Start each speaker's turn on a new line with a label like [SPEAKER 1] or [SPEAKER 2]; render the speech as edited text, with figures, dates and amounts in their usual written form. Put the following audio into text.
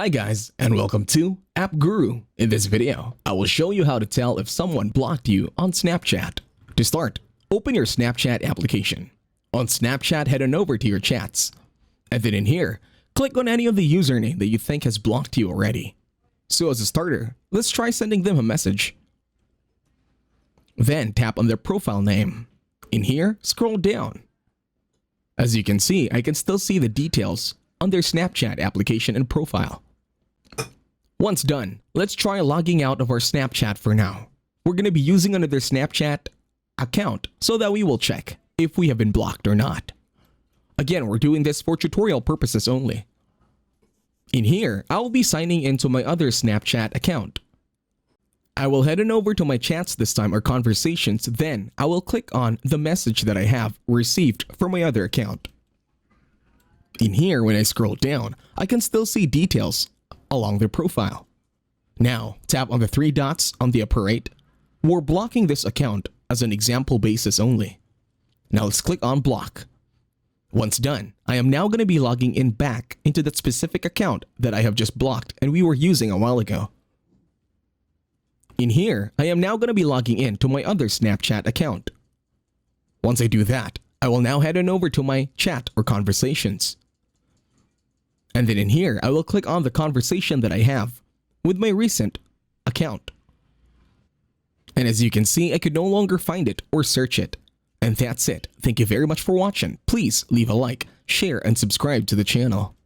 [SPEAKER 1] Hi guys, and welcome to App Guru. In this video, I will show you how to tell if someone blocked you on Snapchat. To start, open your Snapchat application. On Snapchat, head on over to your chats. And then in here, click on any of the username that you think has blocked you already. So as a starter, let's try sending them a message. Then tap on their profile name. In here, scroll down. As you can see, I can still see the details on their Snapchat application and profile. Once done, let's try logging out of our Snapchat for now. We're going to be using another Snapchat account so that we will check if we have been blocked or not. Again, we're doing this for tutorial purposes only. In here, I will be signing into my other Snapchat account. I will head on over to my chats this time or conversations, then I will click on the message that I have received from my other account. In here, when I scroll down, I can still see details along their profile. Now, tap on the three dots on the upper right. We're blocking this account as an example basis only. Now let's click on block. Once done, I am now going to be logging in back into that specific account that I have just blocked and we were using a while ago. In here, I am now going to be logging in to my other Snapchat account. Once I do that, I will now head on over to my chat or conversations. And then in here, I will click on the conversation that I have with my recent account. And as you can see, I could no longer find it or search it. And that's it. Thank you very much for watching. Please leave a like, share, and subscribe to the channel.